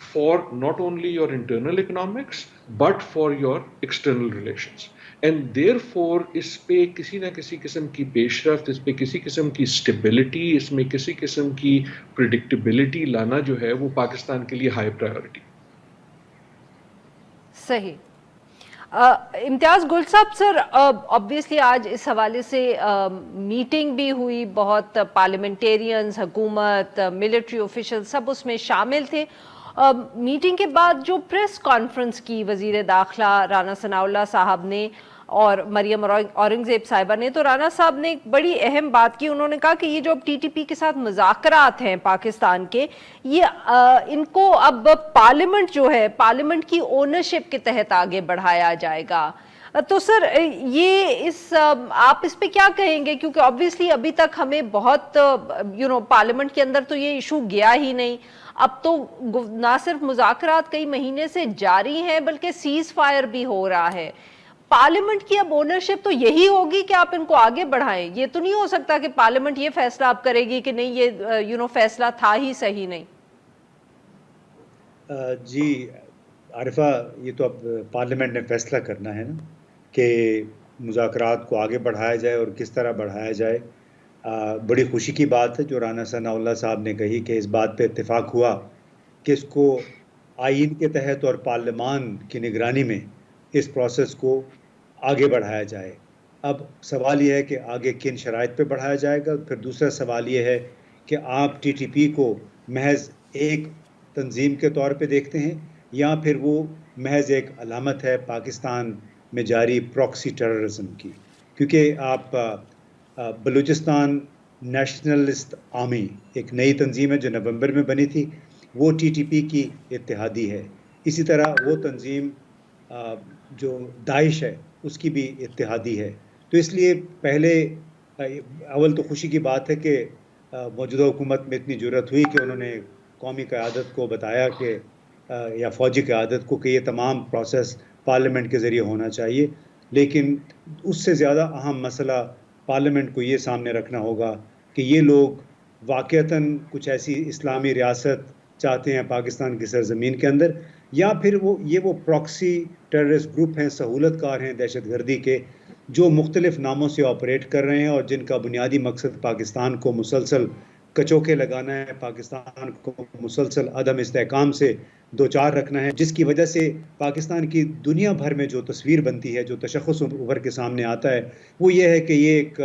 for not only your internal economics but for your external relations. And therefore اس پہ کسی نہ کسی قسم کی پیش رفت، اس پہ کسی قسم کی اسٹیبلٹی، اس میں کسی قسم کی پریڈکٹیبلٹی لانا جو ہے وہ پاکستان کے لیے ہائی پرائیورٹی. صحیح. امتیاز گل صاحب سر، آبویسلی آج اس حوالے سے میٹنگ بھی ہوئی، بہت پارلیمنٹیرینز، حکومت، ملٹری آفیشل سب اس میں شامل تھے. میٹنگ کے بعد جو پریس کانفرنس کی وزیر داخلہ رانا ثناء اللہ صاحب نے اور مریم اورنگزیب صاحبہ نے، تو رانا صاحب نے ایک بڑی اہم بات کی. انہوں نے کہا کہ یہ جو ٹی ٹی پی کے ساتھ مذاکرات ہیں پاکستان کے، یہ ان کو اب پارلیمنٹ جو ہے، پارلیمنٹ کی اونرشپ کے تحت آگے بڑھایا جائے گا. تو سر یہ آپ اس پہ کیا کہیں گے؟ کیونکہ آبویسلی ابھی تک ہمیں بہت پارلیمنٹ کے اندر تو یہ ایشو گیا ہی نہیں. اب تو نہ صرف مذاکرات کئی مہینے سے جاری ہیں بلکہ سیز فائر بھی ہو رہا ہے. پارلیمنٹ کی اب اونرشپ تو یہی ہوگی کہ آپ ان کو آگے بڑھائیں. یہ تو نہیں ہو سکتا کہ پارلیمنٹ یہ فیصلہ اب کرے گی کہ نہیں یہ فیصلہ تھا ہی صحیح نہیں. جی عارفہ، یہ تو اب پارلیمنٹ نے فیصلہ کرنا ہے نا کہ مذاکرات کو آگے بڑھایا جائے اور کس طرح بڑھایا جائے. بڑی خوشی کی بات ہے جو رانا ثناء اللہ صاحب نے کہی کہ اس بات پہ اتفاق ہوا کہ اس کو آئین کے تحت اور پارلیمان کی نگرانی میں اس پروسیس کو آگے بڑھایا جائے. اب سوال یہ ہے کہ آگے کن شرائط پہ بڑھایا جائے گا. پھر دوسرا سوال یہ ہے کہ آپ ٹی ٹی پی کو محض ایک تنظیم کے طور پہ دیکھتے ہیں یا پھر وہ محض ایک علامت ہے پاکستان میں جاری پراکسی ٹیررزم کی. کیونکہ آپ بلوچستان نیشنلسٹ آرمی ایک نئی تنظیم ہے جو نومبر میں بنی تھی، وہ ٹی ٹی پی کی اتحادی ہے. اسی طرح وہ تنظیم جو داعش ہے اس کی بھی اتحادی ہے. تو اس لیے پہلے اول تو خوشی کی بات ہے کہ موجودہ حکومت میں اتنی جرأت ہوئی کہ انہوں نے قومی قیادت کو بتایا کہ یا فوجی قیادت کو کہ یہ تمام پروسیس پارلیمنٹ کے ذریعے ہونا چاہیے. لیکن اس سے زیادہ اہم مسئلہ پارلیمنٹ کو یہ سامنے رکھنا ہوگا کہ یہ لوگ واقعتاً کچھ ایسی اسلامی ریاست چاہتے ہیں پاکستان کی سرزمین کے اندر، یا پھر وہ پراکسی ٹیررسٹ گروپ ہیں، سہولت کار ہیں دہشت گردی کے، جو مختلف ناموں سے آپریٹ کر رہے ہیں اور جن کا بنیادی مقصد پاکستان کو مسلسل کچوکے لگانا ہے، پاکستان کو مسلسل عدم استحکام سے دوچار رکھنا ہے، جس کی وجہ سے پاکستان کی دنیا بھر میں جو تصویر بنتی ہے، جو تشخص ابھر کے سامنے آتا ہے، وہ یہ ہے کہ یہ ایک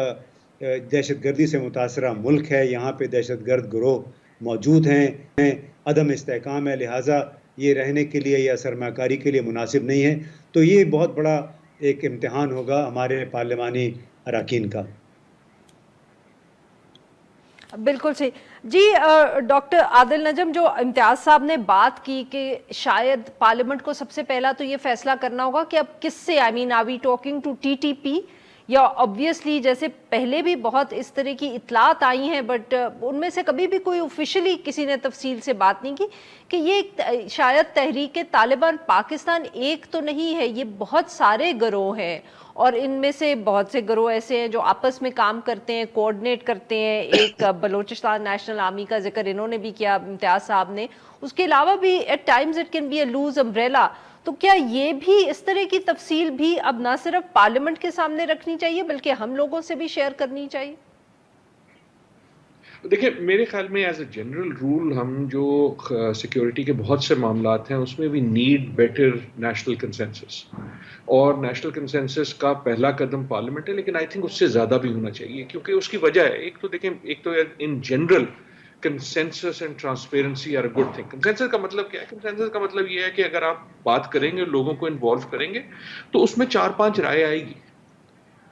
دہشت گردی سے متاثرہ ملک ہے، یہاں پہ دہشت گرد گروہ موجود ہیں، عدم استحکام ہے، لہٰذا یہ رہنے کے لیے یا سرمایہ کاری کے لیے مناسب نہیں ہے. تو یہ بہت بڑا ایک امتحان ہوگا ہمارے پارلیمانی اراکین کا. بالکل صحیح. جی ڈاکٹر عادل نجم، جو امتیاز صاحب نے بات کی کہ شاید پارلیمنٹ کو سب سے پہلا تو یہ فیصلہ کرنا ہوگا کہ اب کس سے، I mean are we talking to T T P, یا آبویسلی جیسے پہلے بھی بہت اس طرح کی اطلاعات آئی ہیں بٹ ان میں سے کبھی بھی کوئی آفیشلی کسی نے تفصیل سے بات نہیں کی کہ یہ شاید تحریک طالبان پاکستان ایک تو نہیں ہے، یہ بہت سارے گروہ ہیں اور ان میں سے بہت سے گروہ ایسے ہیں جو آپس میں کام کرتے ہیں، کوآرڈینیٹ کرتے ہیں. ایک بلوچستان نیشنل آرمی کا ذکر انہوں نے بھی کیا امتیاز صاحب نے. اس کے علاوہ بھی at times it can be a loose umbrella. تو کیا یہ بھی اس طرح کی تفصیل بھی اب نہ صرف پارلیمنٹ کے سامنے رکھنی چاہیے بلکہ ہم لوگوں سے بھی شیئر کرنی چاہیے؟ دیکھیں میرے خیال میں ایز اے جنرل رول ہم جو سیکیورٹی کے بہت سے معاملات ہیں اس میں بھی نیڈ بیٹر نیشنل کنسنسس، اور نیشنل کنسنسس کا پہلا قدم پارلیمنٹ ہے، لیکن آئی تھنک اس سے زیادہ بھی ہونا چاہیے. کیونکہ اس کی وجہ ہے، ایک تو دیکھیں، ایک تو in general consensus and transparency are a good thing. Consensus کا مطلب کیا ہے؟ کنسنسس کا مطلب یہ ہے کہ اگر آپ بات کریں گے، لوگوں کو انوالو کریں گے، تو اس میں 4-5 رائے آئے گی.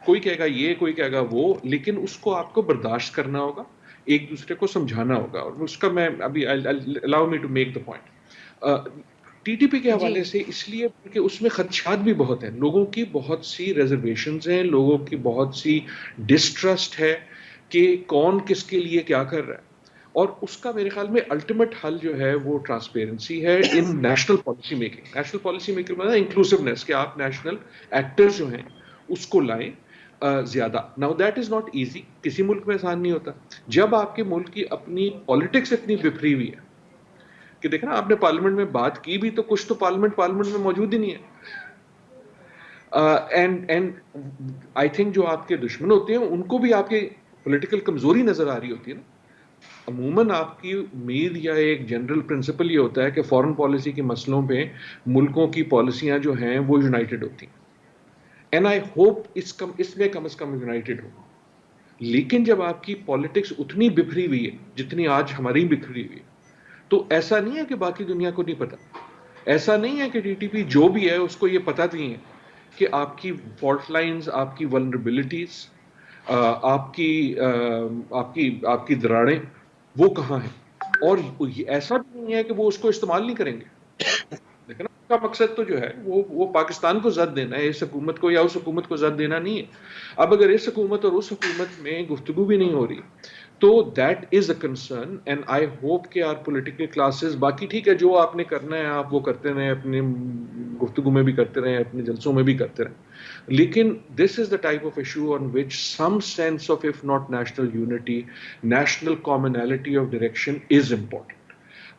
کوئی کہے گا یہ، کوئی کہے گا وہ، لیکن اس کو آپ کو برداشت کرنا ہوگا، ایک دوسرے کو سمجھانا ہوگا. اور اس کا میں ابھی allow me to make the point. T T پی کے حوالے سے اس لیے کہ اس میں خدشات بھی بہت ہیں، لوگوں کی بہت سی ریزرویشنز ہیں، لوگوں کی بہت سی ڈسٹرسٹ ہے کہ کون کس کے لیے کیا کر رہا ہے. اور اس کا میرے خیال میں الٹیمیٹ حل جو ہے وہ ٹرانسپیرنسی ہے in national policy making. National policy making میں انکلوسیونیس، کہ آپ نیشنل ایکٹرز جو ہیں اس کو لائیں زیادہ. Now that is not easy, کسی ملک میں آسان نہیں ہوتا. جب آپ کے ملک کی اپنی پالیٹکس اتنی بکھری ہوئی ہے، کہ دیکھیں نا آپ نے پارلیمنٹ میں بات کی بھی تو کچھ تو پارلیمنٹ میں موجود ہی نہیں ہے. اینڈ آئی تھنک جو آپ کے دشمن ہوتے ہیں ان کو بھی آپ کی پولیٹیکل کمزوری نظر آ رہی ہوتی ہے نا. عموماً آپ کی امید یا ایک جنرل پرنسپل یہ ہوتا ہے کہ فارن پالیسی کے مسئلوں پہ ملکوں کی پالیسیاں جو ہیں وہ یونائٹڈ ہوتی ہیں. اینڈ آئی ہوپ اس میں کم از کم یونائٹڈ ہو. لیکن جب آپ کی پالیٹکس اتنی بکھری ہوئی ہے جتنی آج ہماری بکھری ہوئی ہے, تو ایسا نہیں ہے کہ باقی دنیا کو نہیں پتا. ایسا نہیں ہے کہ ٹی ٹی پی جو بھی ہے اس کو یہ پتا نہیں ہے کہ آپ کی فالٹ لائنز, آپ کی ولنریبلٹیز, آپ کی دراڑیں وہ کہاں ہیں. اور ایسا بھی نہیں ہے کہ وہ اس کو استعمال نہیں کریں گے. لیکن اس کا مقصد تو جو ہے وہ پاکستان کو زد دینا ہے, اس حکومت کو یا اس حکومت کو زد دینا نہیں ہے. اب اگر اس حکومت اور اس حکومت میں گفتگو بھی نہیں ہو رہی تو that is a concern. And I hope کہ آر پولیٹیکل کلاسز, باقی ٹھیک ہے جو آپ نے کرنا ہے آپ وہ کرتے رہیں, اپنے گفتگو میں بھی کرتے رہیں, اپنے جلسوں میں بھی کرتے رہیں, لیکن this is the type of issue on which some sense of if not national unity, national commonality of direction is important.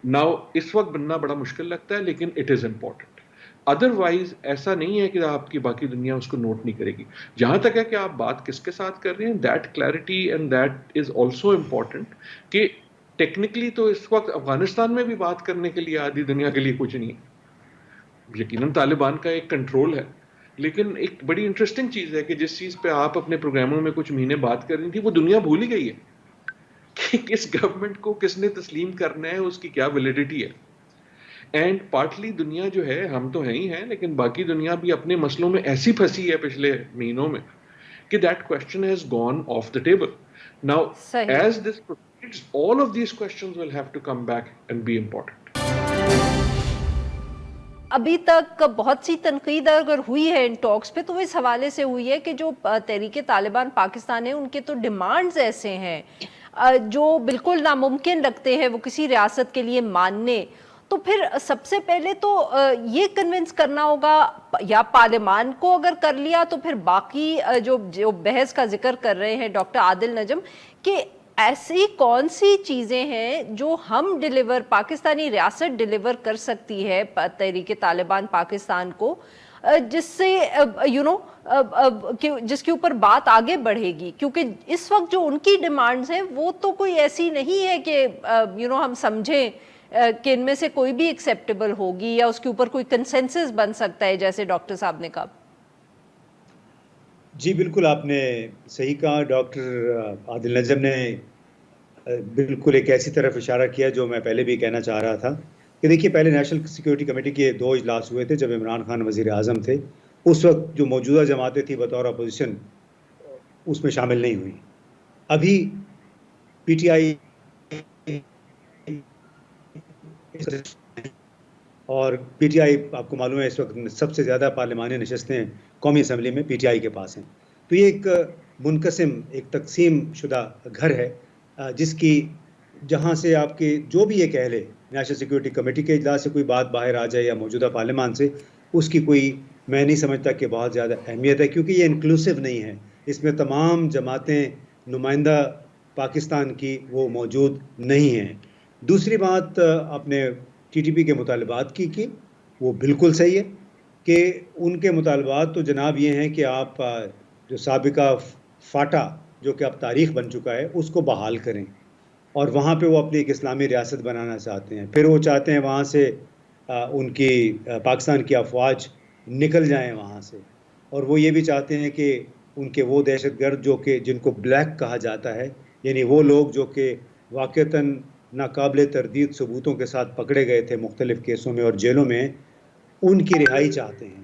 Now اس وقت بننا بڑا مشکل لگتا ہے لیکن اٹ از امپورٹنٹ. ادروائز ایسا نہیں ہے کہ آپ کی باقی دنیا اس کو نوٹ نہیں کرے گی. جہاں تک ہے کہ آپ بات کس کے ساتھ کر رہے ہیں, that clarity and that is also important. کہ ٹیکنیکلی تو اس وقت افغانستان میں بھی بات کرنے کے لیے آدھی دنیا کے لیے کچھ نہیں ہے. یقیناً طالبان کا ایک کنٹرول ہے, لیکن ایک بڑی انٹرسٹنگ چیز ہے کہ جس چیز پہ آپ اپنے پروگراموں میں کچھ مہینے بات کر رہی تھی وہ دنیا بھول ہی گئی ہے کہ کس گورنمنٹ کو کس نے تسلیم کرنا ہے, اس کی کیا ویلیڈیٹی ہے. اینڈ پارٹلی دنیا جو ہے, ہم تو ہیں ہی ہیں, لیکن باقی دنیا بھی اپنے مسئلوں میں ایسی پھنسی ہے پچھلے مہینوں میں کہ that question has gone off the table. Now صحیح. As this proceeds all of these questions will have to come back and be important. ابھی تک بہت سی تنقید اگر ہوئی ہے ان ٹاکس پہ تو وہ اس حوالے سے ہوئی ہے کہ جو تحریک طالبان پاکستان ہے ان کے تو ڈیمانڈز ایسے ہیں جو بالکل ناممکن لگتے ہیں وہ کسی ریاست کے لیے ماننے. تو پھر سب سے پہلے تو یہ کنونس کرنا ہوگا, یا پارلیمان کو اگر کر لیا تو پھر باقی جو بحث کا ذکر کر رہے ہیں ڈاکٹر عادل نجم, کہ ایسی کون سی چیزیں ہیں جو ہم پاکستانی ریاست ڈیلیور کر سکتی ہے تحریک طالبان پاکستان کو, جس سے جس کے اوپر بات آگے بڑھے گی. کیونکہ اس وقت جو ان کی ڈیمانڈز ہیں وہ تو کوئی ایسی نہیں ہے کہ ہم سمجھیں کہ ان میں سے کوئی بھی ایکسیپٹیبل ہوگی یا اس کے اوپر کوئی کنسنسس بن سکتا ہے, جیسے ڈاکٹر صاحب نے کہا. جی بالکل آپ نے صحیح کہا. ڈاکٹر عادل نجم نے بالکل ایک ایسی طرف اشارہ کیا جو میں پہلے بھی کہنا چاہ رہا تھا کہ دیکھیے پہلے نیشنل سیکیورٹی کمیٹی کے 2 اجلاس ہوئے تھے جب عمران خان وزیر اعظم تھے. اس وقت جو موجودہ جماعتیں تھیں بطور اپوزیشن اس میں شامل نہیں ہوئی. ابھی پی ٹی آئی اور پی ٹی آئی آپ کو معلوم ہے اس وقت سب سے زیادہ پارلیمانی نشستیں قومی اسمبلی میں پی ٹی آئی کے پاس ہیں. تو یہ ایک منقسم, ایک تقسیم شدہ گھر ہے جس کی جہاں سے آپ کے جو بھی یہ کہہ لے نیشنل سیکیورٹی کمیٹی کے اجلاس سے کوئی بات باہر آ جائے یا موجودہ پارلیمان سے, اس کی کوئی میں نہیں سمجھتا کہ بہت زیادہ اہمیت ہے, کیونکہ یہ انکلوسیو نہیں ہے. اس میں تمام جماعتیں نمائندہ پاکستان کی وہ موجود نہیں ہیں. دوسری بات آپ نے ٹی ٹی پی کے مطالبات کی وہ بالکل صحیح ہے کہ ان کے مطالبات تو جناب یہ ہیں کہ آپ جو سابقہ فاٹا جو کہ اب تاریخ بن چکا ہے اس کو بحال کریں, اور وہاں پہ وہ اپنی ایک اسلامی ریاست بنانا چاہتے ہیں. پھر وہ چاہتے ہیں وہاں سے ان کی پاکستان کی افواج نکل جائیں وہاں سے, اور وہ یہ بھی چاہتے ہیں کہ ان کے وہ دہشت گرد جو کہ جن کو بلیک کہا جاتا ہے, یعنی وہ لوگ جو کہ واقعتاً ناقابل تردید ثبوتوں کے ساتھ پکڑے گئے تھے مختلف کیسوں میں اور جیلوں میں, ان کی رہائی چاہتے ہیں.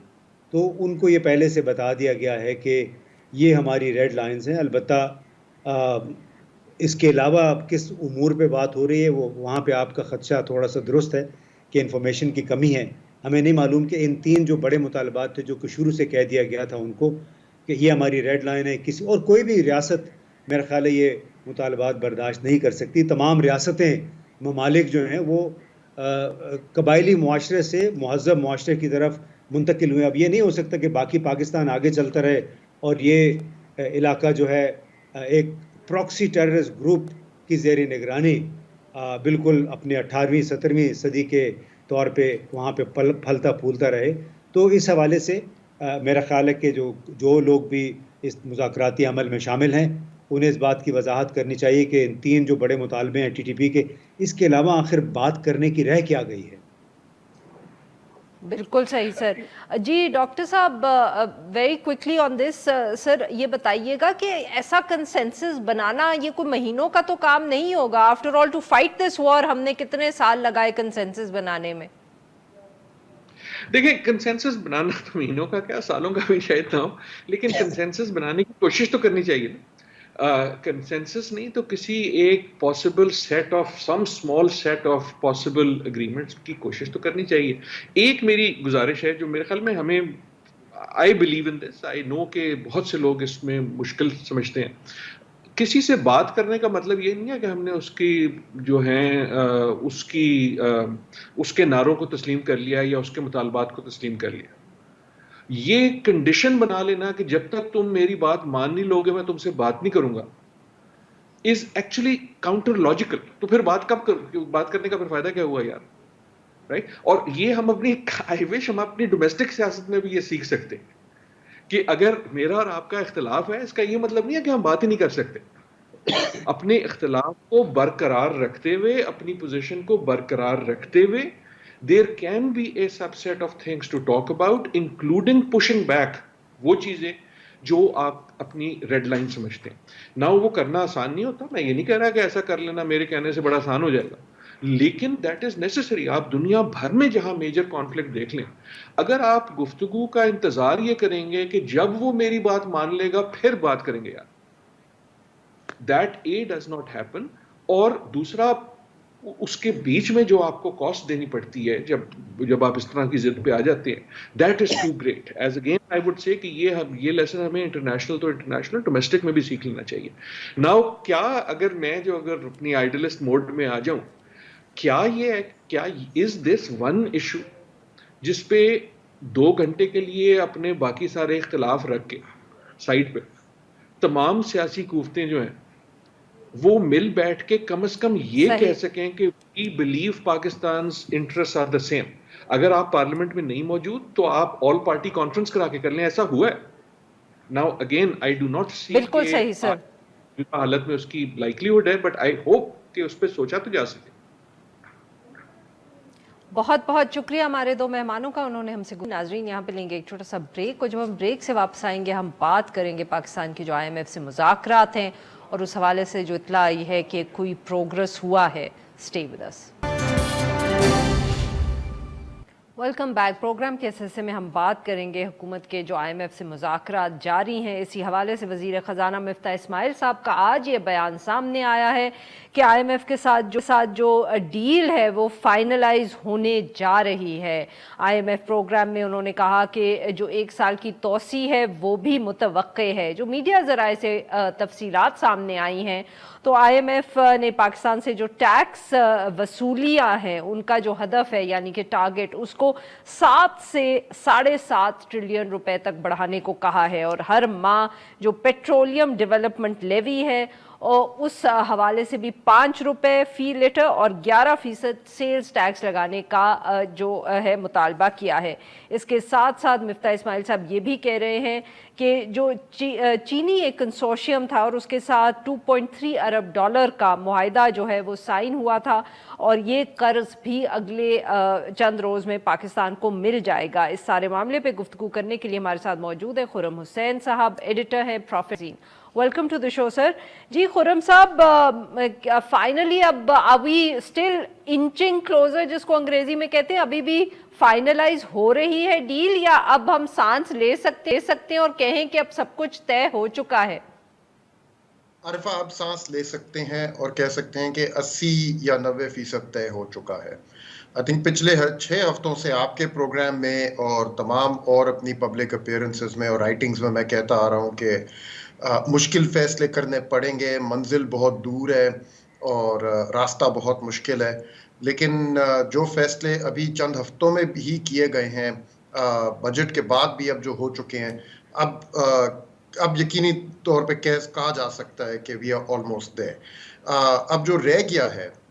تو ان کو یہ پہلے سے بتا دیا گیا ہے کہ یہ ہماری ریڈ لائنز ہیں. البتہ اس کے علاوہ اب کس امور پہ بات ہو رہی ہے وہ وہاں پہ آپ کا خدشہ تھوڑا سا درست ہے کہ انفارمیشن کی کمی ہے. ہمیں نہیں معلوم کہ ان 3 جو بڑے مطالبات تھے جو کہ شروع سے کہہ دیا گیا تھا ان کو کہ یہ ہماری ریڈ لائن ہے, کسی اور کوئی بھی ریاست میرا خیال ہے یہ مطالبات برداشت نہیں کر سکتی. تمام ریاستیں, ممالک جو ہیں وہ قبائلی معاشرے سے مہذب معاشرے کی طرف منتقل ہوئے. اب یہ نہیں ہو سکتا کہ باقی پاکستان آگے چلتا رہے اور یہ علاقہ جو ہے ایک پراکسی ٹیررسٹ گروپ کی زیر نگرانی بالکل اپنے 18ویں 17ویں صدی کے طور پہ وہاں پہ پھلتا پھولتا رہے. تو اس حوالے سے میرا خیال ہے کہ جو لوگ بھی اس مذاکراتی عمل میں شامل ہیں انہیں اس بات کی وضاحت کرنی چاہیے کہ ان 3 جو بڑے مطالبے ہیں TTP کے, اس کے علاوہ آخر بات کرنے کی رہ کیا گئی ہے. بالکل صحیح سر. جی ڈاکٹر صاحب ویری کوئکلی آن دس سر یہ بتائیے گا کہ ایسا کنسنسس بنانا یہ کوئی مہینوں کا تو کام نہیں ہوگا. After all to fight this war ہم نے کتنے سال لگائے کنسنسس بنانے میں. دیکھیں کنسنسس بنانا تو مہینوں کا کیا سالوں کا بھی شاید نہ ہو, لیکن کنسنسس بنانے کی کوشش تو کرنی چاہیے نا. کنسنسس نہیں تو کسی ایک possible set of some small set of possible agreements کی کوشش تو کرنی چاہیے. ایک میری گزارش ہے جو میرے خیال میں ہمیں آئی بلیو ان دس, آئی نو کہ بہت سے لوگ اس میں مشکل سمجھتے ہیں. کسی سے بات کرنے کا مطلب یہ نہیں ہے کہ ہم نے اس کی جو ہیں اس کے نعروں کو تسلیم کر لیا یا اس کے مطالبات کو تسلیم کر لیا. یہ کنڈیشن بنا لینا کہ جب تک تم میری بات مان نہیں لوگے میں تم سے بات نہیں کروں گا از ایکچولی کاؤنٹر لاجیکل. تو پھر بات کرنے کا پھر فائدہ کیا ہوا یار, رائٹ. اور یہ ہم اپنی آئی وش ہم اپنی ڈومیسٹک سیاست میں بھی یہ سیکھ سکتے ہیں کہ اگر میرا اور آپ کا اختلاف ہے اس کا یہ مطلب نہیں ہے کہ ہم بات ہی نہیں کر سکتے. اپنے اختلاف کو برقرار رکھتے ہوئے, اپنی پوزیشن کو برقرار رکھتے ہوئے, there can be a subset of things to talk about, including pushing back وہ چیزیں جو آپ اپنی ریڈ لائن سمجھتے ہیں. نہ وہ کرنا آسان نہیں ہوتا, میں یہ نہیں کہہ رہا کہ ایسا کر لینا میرے کہنے سے بڑا آسان ہو جائے گا, لیکن دیٹ از نیسسری. آپ دنیا بھر میں جہاں میجر کانفلکٹ دیکھ لیں, اگر آپ گفتگو کا انتظار یہ کریں گے کہ جب وہ میری بات مان لے گا پھر بات کریں گے, یار that A does not happen. اور دوسرا اس کے بیچ میں جو آپ کو کاسٹ دینی پڑتی ہے جب آپ اس طرح کی ضد پہ آ جاتے ہیں, that is too great. As again I would say کہ یہ لیسن ہمیں انٹرنیشنل ڈومیسٹک میں بھی سیکھ لینا چاہیے. ناؤ کیا اگر اپنی آئیڈلسٹ موڈ میں آ جاؤں, کیا از دس ون ایشو جس پہ 2 گھنٹے کے لیے اپنے باقی سارے اختلاف رکھ کے سائڈ پہ تمام سیاسی قوتیں جو ہیں وہ مل بیٹھ کے کم از کم یہ کہہ سکیں کہ we believe Pakistan's interests are the same. اگر آپ پارلیمنٹ میں نہیں موجود تو آپ آل پارٹی کانفرنس کرا کے کر لیں, ایسا ہوا ہے. Now again I do not see بالکل صحیح سر. حالت میں اس کی لائکلیہڈ ہے, بٹ آئی ہوپ کہ اس پہ سوچا تو جا سکے. بہت بہت شکریہ ہمارے 2 مہمانوں کا, انہوں نے ہم سے. ناظرین یہاں پہ لیں گے ایک چھوٹا سا بریک, اور جب ہم بریک سے واپس آئیں گے ہم بات کریں گے پاکستان کی جو IMF سے مذاکرات ہیں اور اس حوالے سے جو اطلاع آئی ہے کہ کوئی پروگرس ہوا ہے. Stay with us. Welcome back. Programme کے اس حصے میں ہم بات کریں گے حکومت کے جو IMF سے مذاکرات جاری ہیں. اسی حوالے سے وزیر خزانہ مفتاح اسماعیل صاحب کا آج یہ بیان سامنے آیا ہے کہ IMF کے ساتھ جو ڈیل ہے وہ فائنلائز ہونے جا رہی ہے. IMF پروگرام میں انہوں نے کہا کہ جو 1 سال کی توسیع ہے وہ بھی متوقع ہے. جو میڈیا ذرائع سے تفصیلات سامنے آئی ہیں تو IMF نے پاکستان سے جو ٹیکس وصولیاں ہیں ان کا جو ہدف ہے یعنی کہ ٹارگٹ, اس کو 7 سے 7.5 ٹریلین روپے تک بڑھانے کو کہا ہے. اور ہر ماہ جو پیٹرولیم ڈیولپمنٹ لیوی ہے اس حوالے سے بھی 5 روپے فی لیٹر اور 11% سیلز ٹیکس لگانے کا جو ہے مطالبہ کیا ہے. اس کے ساتھ ساتھ مفتاح اسماعیل صاحب یہ بھی کہہ رہے ہیں کہ جو چینی ایک کنسورشیم تھا اور اس کے ساتھ $2.3 ارب کا معاہدہ جو ہے وہ سائن ہوا تھا, اور یہ قرض بھی اگلے چند روز میں پاکستان کو مل جائے گا. اس سارے معاملے پہ گفتگو کرنے کے لیے ہمارے ساتھ موجود ہے خرم حسین صاحب, ایڈیٹر ہیں پروفیسر. ویلکم ٹو دی شو سر. جی خرم صاحب, فائنلی اب آر وی اسٹل انچنگ کلوزر, جس کو انگریزی میں کہتے ہیں, ابھی بھی فائنلائز ہو رہی ہے ڈیل, یا اب ہم سانس لے سکتے ہیں اور کہیں کہ اب سب کچھ طے ہو چکا ہے؟ عارفہ اب سانس لے سکتے ہیں اور کہہ سکتے ہیں کہ 80 یا 90% طے ہو چکا ہے. آئی تھنک پچھلے 6 ہفتوں سے آپ کے پروگرام میں اور تمام اور اپنی پبلک اپیئرنسز میں اور رائٹنگز میں کہتا آ رہا ہوں کہ مشکل فیصلے کرنے پڑیں گے, منزل بہت دور ہے اور راستہ بہت مشکل ہے. لیکن جو فیصلے ابھی چند ہفتوں میں بھی کیے گئے ہیں, بجٹ کے بعد بھی اب جو ہو چکے ہیں, اب یقینی طور پہ کہا جا سکتا ہے کہ وی آر آلموسٹ دیر. اب جو رہ گیا ہے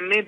NA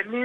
NA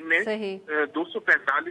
NA 245,